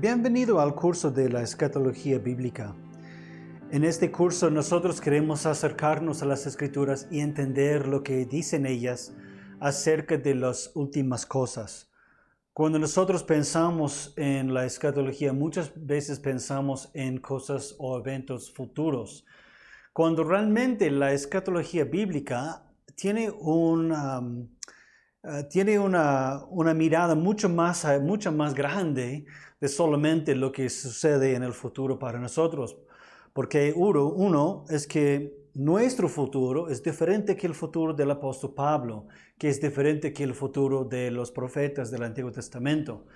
Bienvenido al curso de la escatología bíblica. En este curso nosotros queremos acercarnos a las Escrituras y entender lo que dicen ellas acerca de las últimas cosas. Cuando nosotros pensamos en la escatología, muchas veces pensamos en cosas o eventos futuros, cuando realmente la escatología bíblica tiene una mirada mucho más grande de solamente lo que sucede en el futuro para nosotros. Porque uno es que nuestro futuro es diferente que el futuro del apóstol Pablo, que es diferente que el futuro de los profetas del Antiguo Testamento.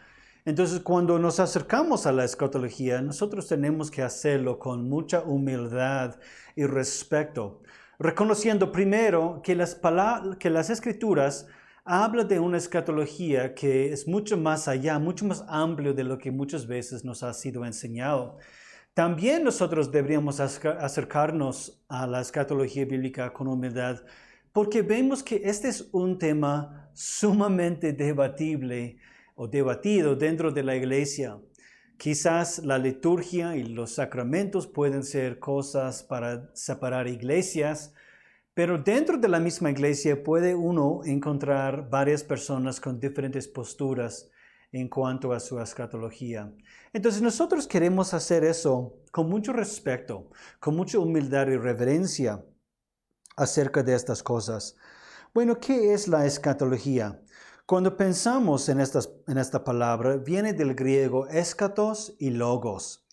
Entonces, cuando nos acercamos a la escatología, nosotros tenemos que hacerlo con mucha humildad y respeto, reconociendo primero que las Escrituras habla de una escatología que es mucho más allá, mucho más amplio de lo que muchas veces nos ha sido enseñado. También nosotros deberíamos acercarnos a la escatología bíblica con humildad, porque vemos que este es un tema sumamente debatible o debatido dentro de la iglesia. Quizás la liturgia y los sacramentos pueden ser cosas para separar iglesias, pero dentro de la misma iglesia puede uno encontrar varias personas con diferentes posturas en cuanto a su escatología. Entonces nosotros queremos hacer eso con mucho respeto, con mucha humildad y reverencia acerca de estas cosas. Bueno, ¿qué es la escatología? Cuando pensamos en esta palabra, viene del griego eschatos y logos.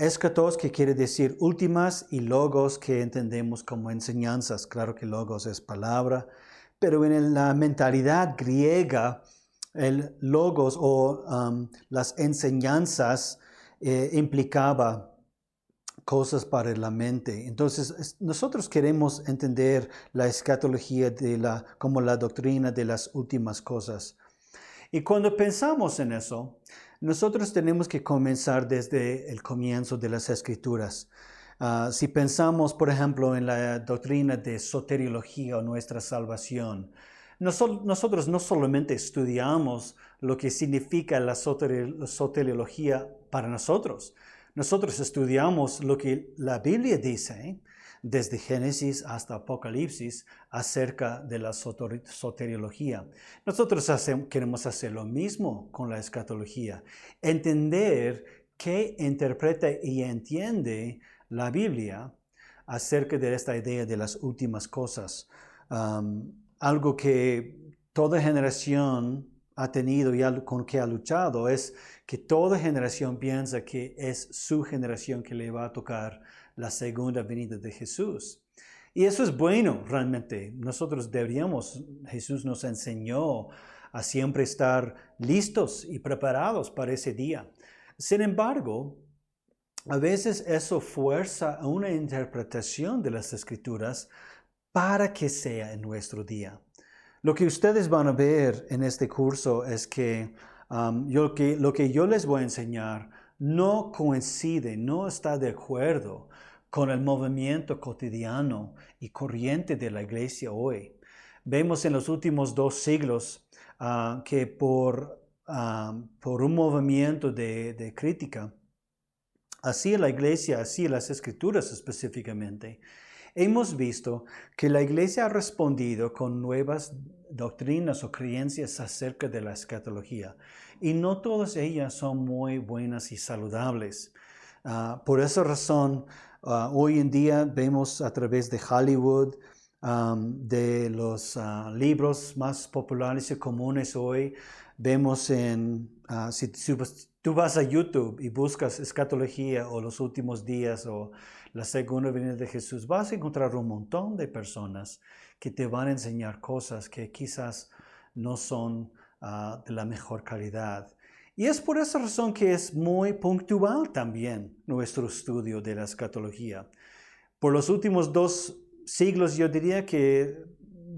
Eschatos, que quiere decir últimas, y logos, que entendemos como enseñanzas. Claro que logos es palabra, pero en la mentalidad griega, el logos o las enseñanzas implicaba cosas para la mente. Entonces, nosotros queremos entender la escatología como la doctrina de las últimas cosas. Y cuando pensamos en eso, nosotros tenemos que comenzar desde el comienzo de las Escrituras. Si pensamos, por ejemplo, en la doctrina de soteriología o nuestra salvación, nosotros no solamente estudiamos lo que significa la soteriología para nosotros. Nosotros estudiamos lo que la Biblia dice, desde Génesis hasta Apocalipsis, acerca de la soteriología. Nosotros queremos hacer lo mismo con la escatología, entender qué interpreta y entiende la Biblia acerca de esta idea de las últimas cosas. Algo que toda generación ha tenido y con que ha luchado es que toda generación piensa que es su generación que le va a tocar la segunda venida de Jesús. Y eso es bueno realmente. Jesús nos enseñó a siempre estar listos y preparados para ese día. Sin embargo, a veces eso fuerza a una interpretación de las Escrituras para que sea en nuestro día. Lo que ustedes van a ver en este curso es que lo que yo les voy a enseñar no coincide, no está de acuerdo con el movimiento cotidiano y corriente de la iglesia hoy. Vemos en los últimos 2 siglos que por un movimiento de crítica hacia la iglesia, hacia las Escrituras específicamente, hemos visto que la iglesia ha respondido con nuevas doctrinas o creencias acerca de la escatología, y no todas ellas son muy buenas y saludables. Por esa razón, hoy en día vemos a través de Hollywood, de los libros más populares y comunes hoy, vemos si tú vas a YouTube y buscas escatología o los últimos días o la segunda venida de Jesús, vas a encontrar un montón de personas que te van a enseñar cosas que quizás no son de la mejor calidad. Y es por esa razón que es muy puntual también nuestro estudio de la escatología. Por los últimos 2 siglos yo diría que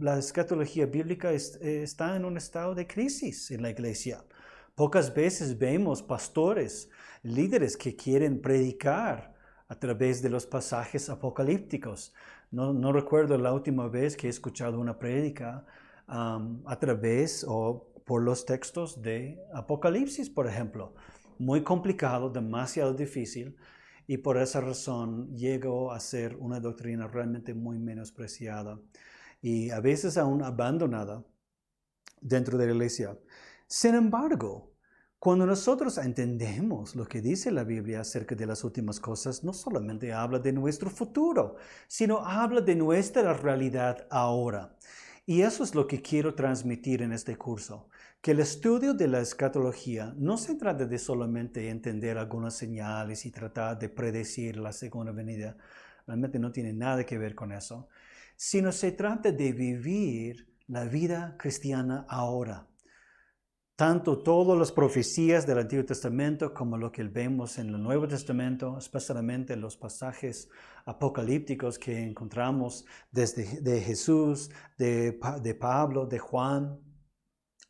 la escatología bíblica está en un estado de crisis en la iglesia. Pocas veces vemos pastores, líderes que quieren predicar a través de los pasajes apocalípticos. No recuerdo la última vez que he escuchado una prédica a través o por los textos de Apocalipsis, por ejemplo. muy complicado, demasiado difícil, y por esa razón llegó a ser una doctrina realmente muy menospreciada y a veces aún abandonada dentro de la iglesia. Sin embargo, cuando nosotros entendemos lo que dice la Biblia acerca de las últimas cosas, no solamente habla de nuestro futuro, sino habla de nuestra realidad ahora. Y eso es lo que quiero transmitir en este curso, que el estudio de la escatología no se trata de solamente entender algunas señales y tratar de predecir la segunda venida. Realmente no tiene nada que ver con eso, sino se trata de vivir la vida cristiana ahora. Tanto todas las profecías del Antiguo Testamento como lo que vemos en el Nuevo Testamento, especialmente los pasajes apocalípticos que encontramos de Jesús, de Pablo, de Juan.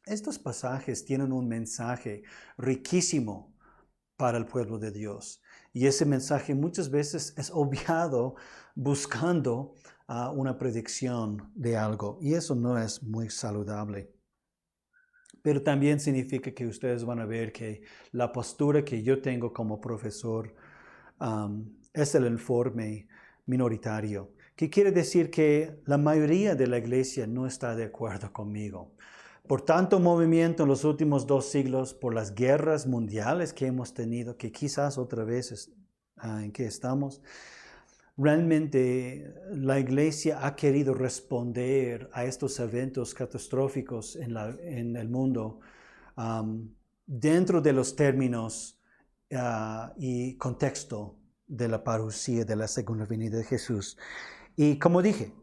Estos pasajes tienen un mensaje riquísimo para el pueblo de Dios. Y ese mensaje muchas veces es obviado buscando una predicción de algo. Y eso no es muy saludable. Pero también significa que ustedes van a ver que la postura que yo tengo como profesor es el informe minoritario, que quiere decir que la mayoría de la iglesia no está de acuerdo conmigo. Por tanto movimiento en los últimos 2 siglos, por las guerras mundiales que hemos tenido, que quizás otra vez en que estamos, realmente la iglesia ha querido responder a estos eventos catastróficos en el mundo dentro de los términos y contexto de la parucía de la segunda venida de Jesús. Y como dije,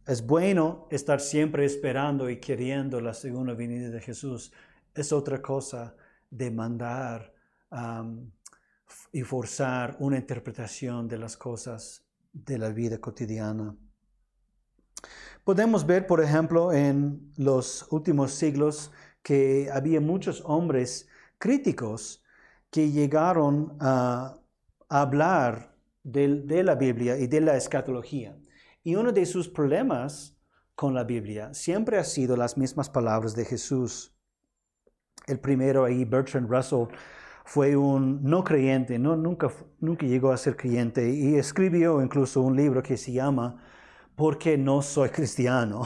es bueno estar siempre esperando y queriendo la segunda venida de Jesús. Es otra cosa demandar y forzar una interpretación de las cosas de la vida cotidiana. Podemos ver, por ejemplo, en los últimos siglos que había muchos hombres críticos que llegaron a hablar de la Biblia y de la escatología. Y uno de sus problemas con la Biblia siempre ha sido las mismas palabras de Jesús. El primero ahí, Bertrand Russell, fue un no creyente, nunca llegó a ser creyente y escribió incluso un libro que se llama ¿Por qué no soy cristiano?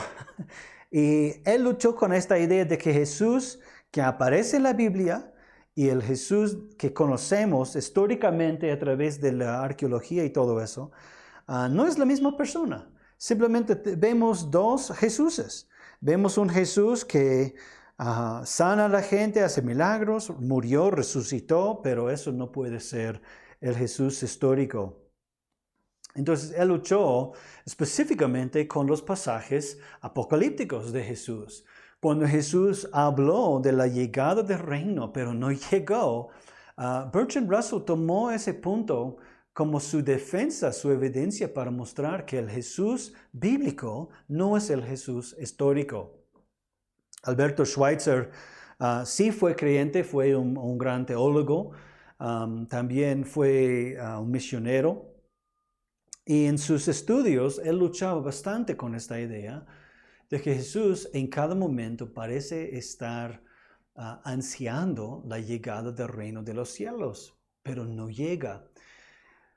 Y él luchó con esta idea de que Jesús que aparece en la Biblia y el Jesús que conocemos históricamente a través de la arqueología y todo eso, no es la misma persona. Simplemente vemos 2 Jesuses. Vemos un Jesús que sana a la gente, hace milagros, murió, resucitó, pero eso no puede ser el Jesús histórico. Entonces, él luchó específicamente con los pasajes apocalípticos de Jesús. Cuando Jesús habló de la llegada del reino, pero no llegó, Bertrand Russell tomó ese punto como su defensa, su evidencia para mostrar que el Jesús bíblico no es el Jesús histórico. Alberto Schweitzer sí fue creyente, fue un gran teólogo, también fue un misionero. Y en sus estudios, él luchaba bastante con esta idea de que Jesús en cada momento parece estar ansiando la llegada del reino de los cielos, pero no llega.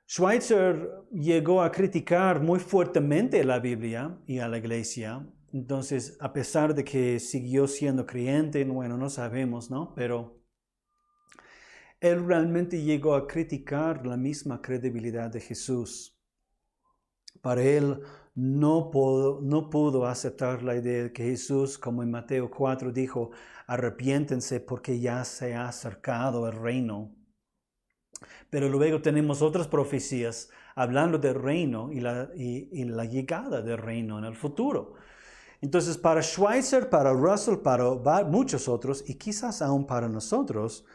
Schweitzer llegó a criticar muy fuertemente la Biblia y a la iglesia. Entonces, a pesar de que siguió siendo creyente, bueno, no sabemos, ¿no? Pero él realmente llegó a criticar la misma credibilidad de Jesús. Para él no pudo aceptar la idea de que Jesús, como en Mateo 4 dijo, arrepiéntense porque ya se ha acercado el reino. Pero luego tenemos otras profecías hablando del reino y la llegada del reino en el futuro. Entonces, para Schweitzer, para Russell, para muchos otros, y quizás aún para nosotros,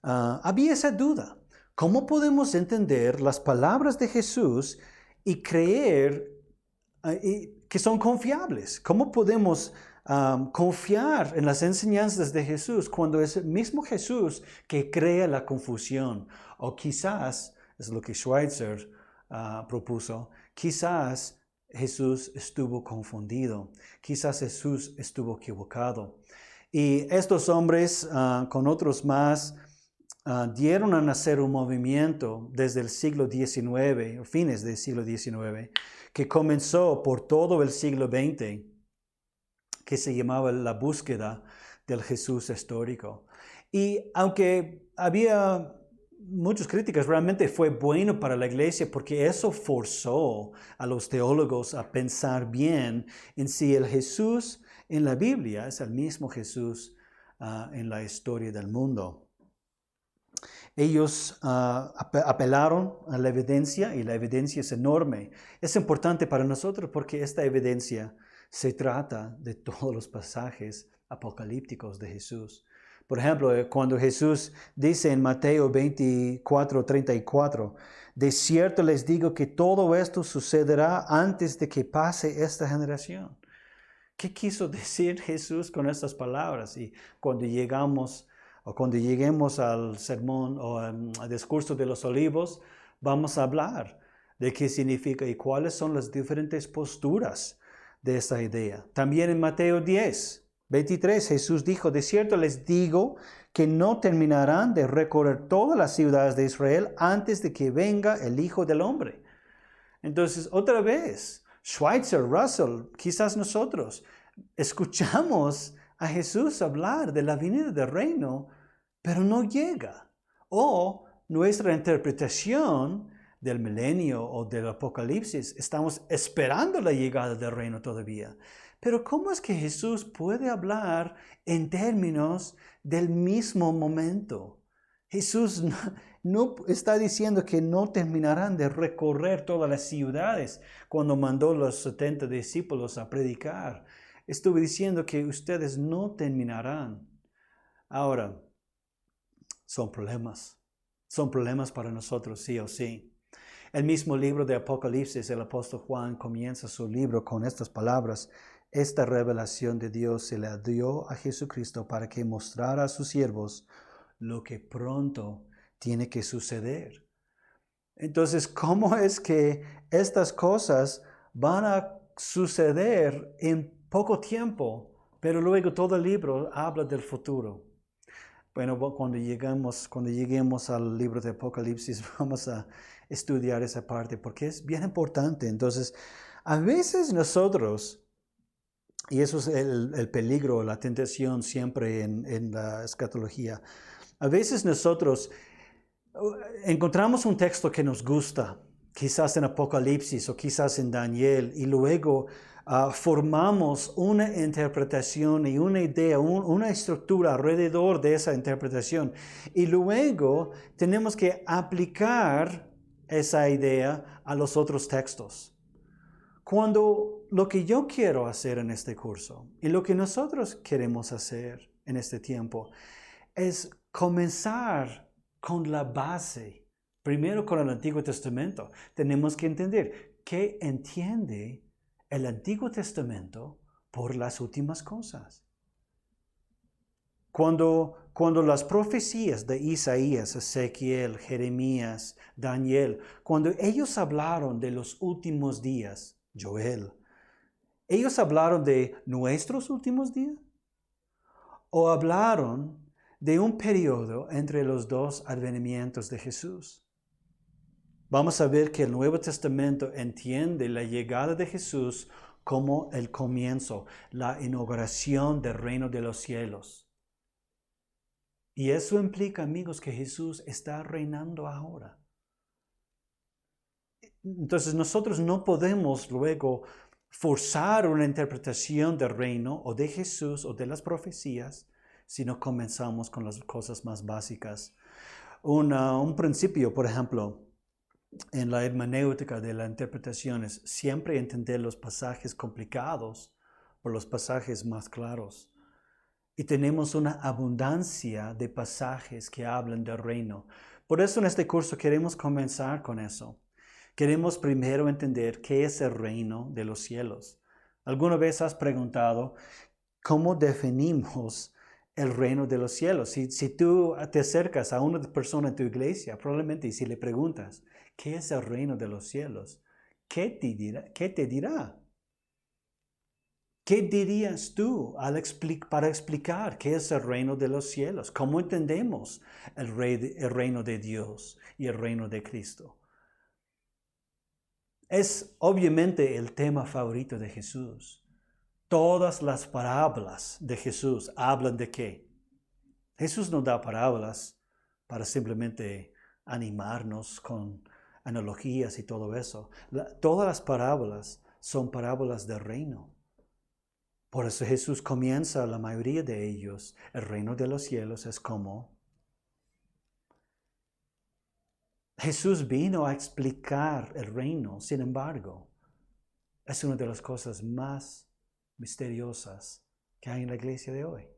había esa duda. ¿Cómo podemos entender las palabras de Jesús y creer que son confiables? ¿Cómo podemos confiar en las enseñanzas de Jesús cuando es el mismo Jesús que crea la confusión? O quizás, es lo que Schweitzer propuso, quizás Jesús estuvo confundido, quizás Jesús estuvo equivocado. Y estos hombres, con otros más, dieron a nacer un movimiento desde el siglo XIX, o fines del siglo XIX, que comenzó por todo el siglo XX, que se llamaba la búsqueda del Jesús histórico. Y aunque había muchas críticas, realmente fue bueno para la iglesia porque eso forzó a los teólogos a pensar bien en si el Jesús en la Biblia es el mismo Jesús en la historia del mundo. Ellos apelaron a la evidencia y la evidencia es enorme. Es importante para nosotros porque esta evidencia se trata de todos los pasajes apocalípticos de Jesús. Por ejemplo, cuando Jesús dice en Mateo 24:34, de cierto les digo que todo esto sucederá antes de que pase esta generación. ¿Qué quiso decir Jesús con estas palabras? Y cuando lleguemos al sermón o al discurso de los olivos, vamos a hablar de qué significa y cuáles son las diferentes posturas de esta idea. También en Mateo 10:23, Jesús dijo, de cierto les digo que no terminarán de recorrer todas las ciudades de Israel antes de que venga el Hijo del Hombre. Entonces, otra vez, Schweitzer, Russell, quizás nosotros, escuchamos a Jesús hablar de la venida del reino, pero no llega. O nuestra interpretación del milenio o del apocalipsis, estamos esperando la llegada del reino todavía. Pero ¿cómo es que Jesús puede hablar en términos del mismo momento? Jesús no está diciendo que no terminarán de recorrer todas las ciudades cuando mandó a los 70 discípulos a predicar. Estuve diciendo que ustedes no terminarán. Ahora, son problemas. Son problemas para nosotros, sí o sí. El mismo libro de Apocalipsis, el apóstol Juan comienza su libro con estas palabras. Esta revelación de Dios se le dio a Jesucristo para que mostrara a sus siervos lo que pronto tiene que suceder. Entonces, ¿cómo es que estas cosas van a suceder en poco tiempo, pero luego todo el libro habla del futuro? Bueno, cuando lleguemos al libro de Apocalipsis, vamos a estudiar esa parte porque es bien importante. Entonces, a veces nosotros, y eso es el peligro, la tentación siempre en la escatología, a veces nosotros encontramos un texto que nos gusta, quizás en Apocalipsis o quizás en Daniel, y luego formamos una interpretación y una idea, una estructura alrededor de esa interpretación. Y luego tenemos que aplicar esa idea a los otros textos. Cuando lo que yo quiero hacer en este curso y lo que nosotros queremos hacer en este tiempo es comenzar con la base, primero con el Antiguo Testamento. Tenemos que entender qué entiende el Antiguo Testamento por las últimas cosas. Cuando las profecías de Isaías, Ezequiel, Jeremías, Daniel, cuando ellos hablaron de los últimos días, Joel, ¿ellos hablaron de nuestros últimos días? ¿O hablaron de un periodo entre los dos advenimientos de Jesús? Vamos a ver que el Nuevo Testamento entiende la llegada de Jesús como el comienzo, la inauguración del reino de los cielos. Y eso implica, amigos, que Jesús está reinando ahora. Entonces nosotros no podemos luego forzar una interpretación del reino o de Jesús o de las profecías si no comenzamos con las cosas más básicas. Un principio, por ejemplo, en la hermenéutica de la interpretación es siempre entender los pasajes complicados por los pasajes más claros. Y tenemos una abundancia de pasajes que hablan del reino. Por eso en este curso queremos comenzar con eso. Queremos primero entender qué es el reino de los cielos. ¿Alguna vez has preguntado cómo definimos el reino de los cielos? Si tú te acercas a una persona en tu iglesia, probablemente si le preguntas, ¿qué es el reino de los cielos? ¿Qué te dirá? ¿Qué dirías tú para explicar qué es el reino de los cielos? ¿Cómo entendemos el reino de Dios y el reino de Cristo? Es obviamente el tema favorito de Jesús. Todas las parábolas de Jesús hablan de qué. Jesús no da parábolas para simplemente animarnos con analogías y todo eso. Todas las parábolas son parábolas del reino. Por eso Jesús comienza la mayoría de ellos. El reino de los cielos es como Jesús vino a explicar el reino. Sin embargo, es una de las cosas más misteriosas que hay en la iglesia de hoy.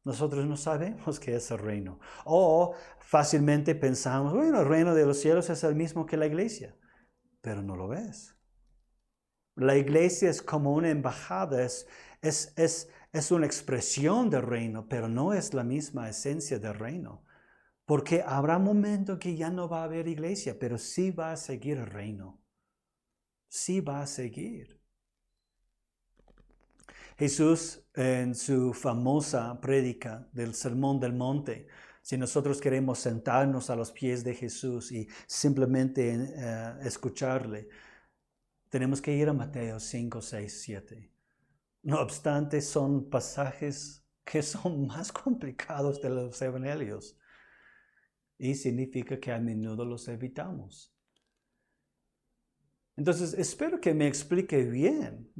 Nosotros no sabemos qué es el reino. O fácilmente pensamos, bueno, el reino de los cielos es el mismo que la iglesia. Pero no lo es. La iglesia es como una embajada, es una expresión del reino, pero no es la misma esencia del reino. Porque habrá un momento que ya no va a haber iglesia, pero sí va a seguir el reino. Sí va a seguir. Jesús, en su famosa prédica del Sermón del Monte, si nosotros queremos sentarnos a los pies de Jesús y simplemente escucharle, tenemos que ir a Mateo 5, 6, 7. No obstante, son pasajes que son más complicados de los evangelios. Y significa que a menudo los evitamos. Entonces, espero que me explique bien.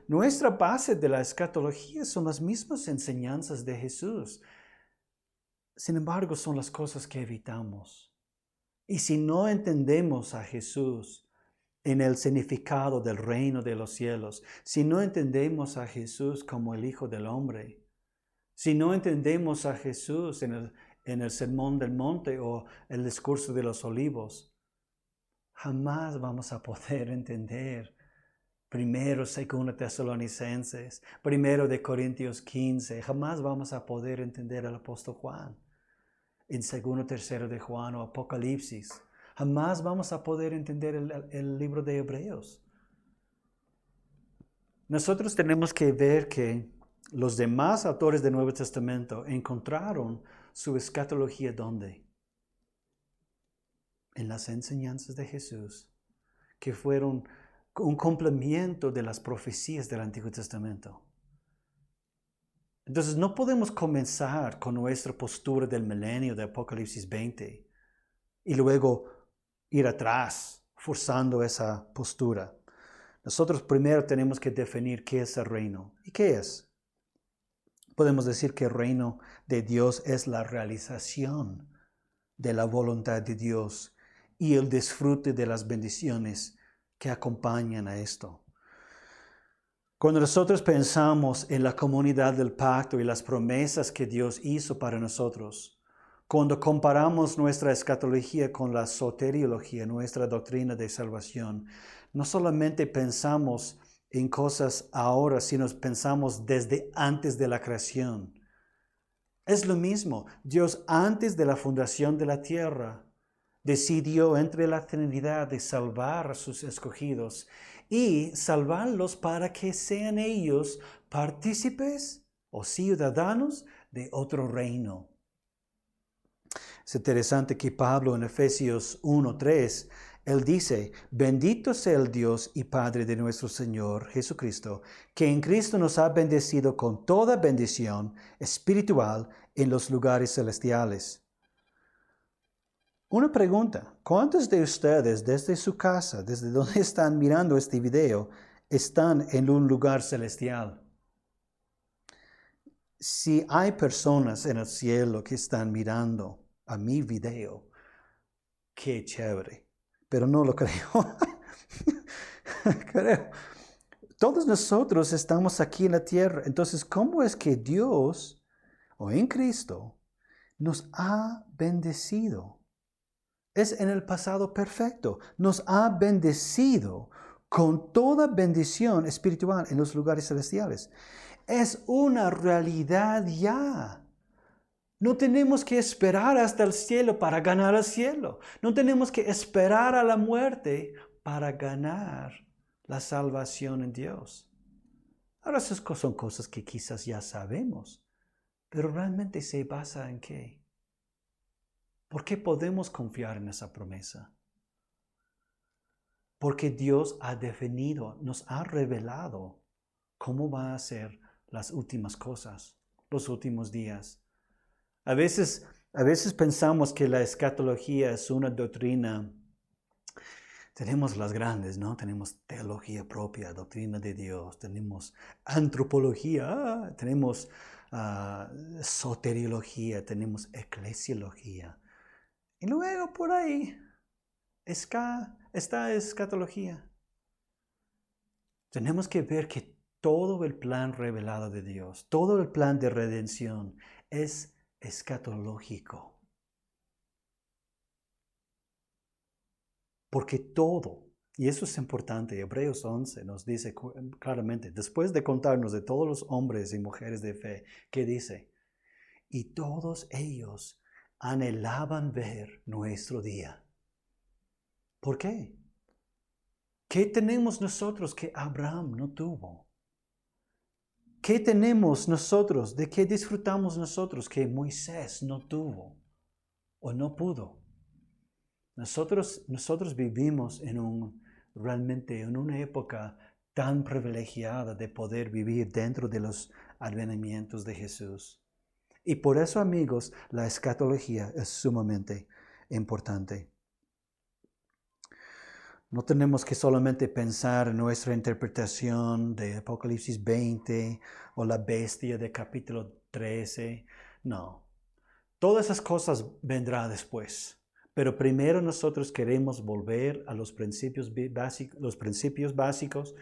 Nuestra base de la escatología son las mismas enseñanzas de Jesús. Sin embargo, son las cosas que evitamos. Y si no entendemos a Jesús en el significado del reino de los cielos, si no entendemos a Jesús como el Hijo del Hombre, si no entendemos a Jesús en el Sermón del Monte o el discurso de los olivos, jamás vamos a poder entender primero, segundo Tesalonicenses, primero de Corintios 15, jamás vamos a poder entender al apóstol Juan. En segundo, tercero de Juan o Apocalipsis, jamás vamos a poder entender el libro de Hebreos. Nosotros tenemos que ver que los demás autores del Nuevo Testamento encontraron su escatología ¿dónde? En las enseñanzas de Jesús, que fueron un complemento de las profecías del Antiguo Testamento. Entonces no podemos comenzar con nuestra postura del milenio de Apocalipsis 20 y luego ir atrás forzando esa postura. Nosotros primero tenemos que definir qué es el reino. ¿Y qué es? Podemos decir que el reino de Dios es la realización de la voluntad de Dios y el disfrute de las bendiciones que acompañan a esto. Cuando nosotros pensamos en la comunidad del pacto y las promesas que Dios hizo para nosotros, cuando comparamos nuestra escatología con la soteriología, nuestra doctrina de salvación, no solamente pensamos en cosas ahora, sino pensamos desde antes de la creación. Es lo mismo. Dios antes de la fundación de la tierra decidió entre la Trinidad de salvar a sus escogidos y salvarlos para que sean ellos partícipes o ciudadanos de otro reino. Es interesante que Pablo en Efesios 1:3, él dice, bendito sea el Dios y Padre de nuestro Señor Jesucristo, que en Cristo nos ha bendecido con toda bendición espiritual en los lugares celestiales. Una pregunta, ¿cuántos de ustedes desde su casa, desde donde están mirando este video, están en un lugar celestial? Si hay personas en el cielo que están mirando a mi video, qué chévere, pero no lo creo. Creo. Todos nosotros estamos aquí en la tierra, entonces, ¿cómo es que Dios, o en Cristo, nos ha bendecido? Es en el pasado perfecto. Nos ha bendecido con toda bendición espiritual en los lugares celestiales. Es una realidad ya. No tenemos que esperar hasta el cielo para ganar el cielo. No tenemos que esperar a la muerte para ganar la salvación en Dios. Ahora esas son cosas que quizás ya sabemos, pero realmente se basa en qué. ¿Por qué podemos confiar en esa promesa? Porque Dios ha definido, nos ha revelado cómo van a ser las últimas cosas, los últimos días. A veces pensamos que la escatología es una doctrina. Tenemos las grandes, ¿no? Tenemos teología propia, doctrina de Dios, tenemos antropología, tenemos soteriología, tenemos eclesiología. Y luego por ahí está escatología. Tenemos que ver que todo el plan revelado de Dios, todo el plan de redención es escatológico. Porque todo, y eso es importante, Hebreos 11 nos dice claramente, después de contarnos de todos los hombres y mujeres de fe, ¿qué dice? Y todos ellos anhelaban ver nuestro día. ¿Por qué? ¿Qué tenemos nosotros que Abraham no tuvo? ¿Qué tenemos nosotros? ¿De qué disfrutamos nosotros que Moisés no tuvo o no pudo? Nosotros vivimos realmente en una época tan privilegiada de poder vivir dentro de los advenimientos de Jesús. Y por eso, amigos, la escatología es sumamente importante. No tenemos que solamente pensar en nuestra interpretación de Apocalipsis 20 o la bestia de capítulo 13. No, todas esas cosas vendrán después. Pero primero nosotros queremos volver a los principios básicos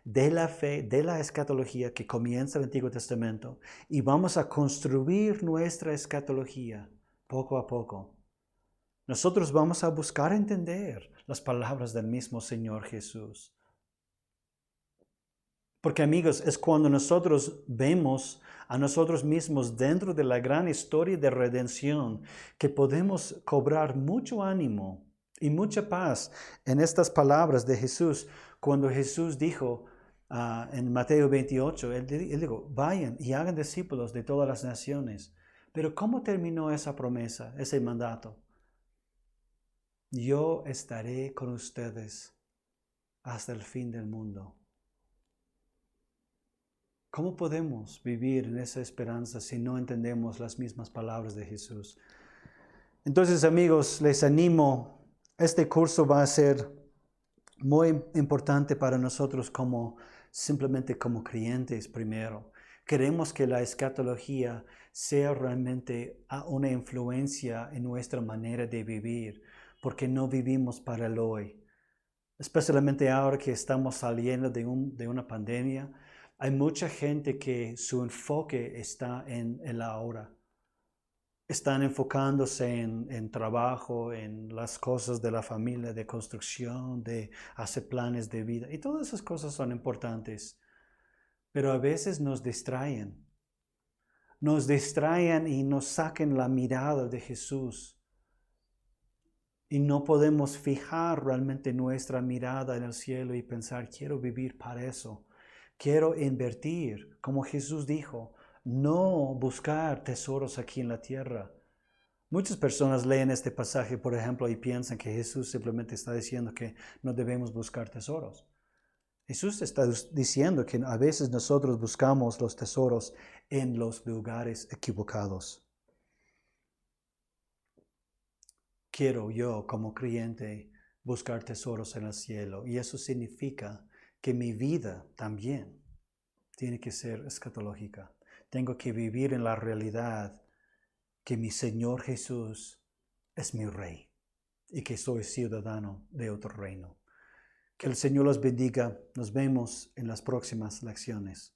de la fe, de la escatología que comienza el Antiguo Testamento, y vamos a construir nuestra escatología poco a poco. Nosotros vamos a buscar entender las palabras del mismo Señor Jesús. Porque, amigos, es cuando nosotros vemos a nosotros mismos dentro de la gran historia de redención que podemos cobrar mucho ánimo y mucha paz en estas palabras de Jesús. Cuando Jesús dijo en Mateo 28, él dijo, vayan y hagan discípulos de todas las naciones. Pero ¿cómo terminó esa promesa, ese mandato? Yo estaré con ustedes hasta el fin del mundo. ¿Cómo podemos vivir en esa esperanza si no entendemos las mismas palabras de Jesús? Entonces, amigos, les animo. Este curso va a ser muy importante para nosotros simplemente como creyentes primero. Queremos que la escatología sea realmente una influencia en nuestra manera de vivir, porque no vivimos para el hoy. Especialmente ahora que estamos saliendo de una pandemia, hay mucha gente que su enfoque está en el ahora. Están enfocándose en trabajo, en las cosas de la familia, de construcción, de hacer planes de vida. Y todas esas cosas son importantes. Pero a veces nos distraen. Nos distraen y nos sacan la mirada de Jesús. Y no podemos fijar realmente nuestra mirada en el cielo y pensar, quiero vivir para eso. Quiero invertir, como Jesús dijo, no buscar tesoros aquí en la tierra. Muchas personas leen este pasaje, por ejemplo, y piensan que Jesús simplemente está diciendo que no debemos buscar tesoros. Jesús está diciendo que a veces nosotros buscamos los tesoros en los lugares equivocados. Quiero yo, como creyente, buscar tesoros en el cielo, y eso significa que mi vida también tiene que ser escatológica. Tengo que vivir en la realidad que mi Señor Jesús es mi Rey y que soy ciudadano de otro reino. Que el Señor los bendiga. Nos vemos en las próximas lecciones.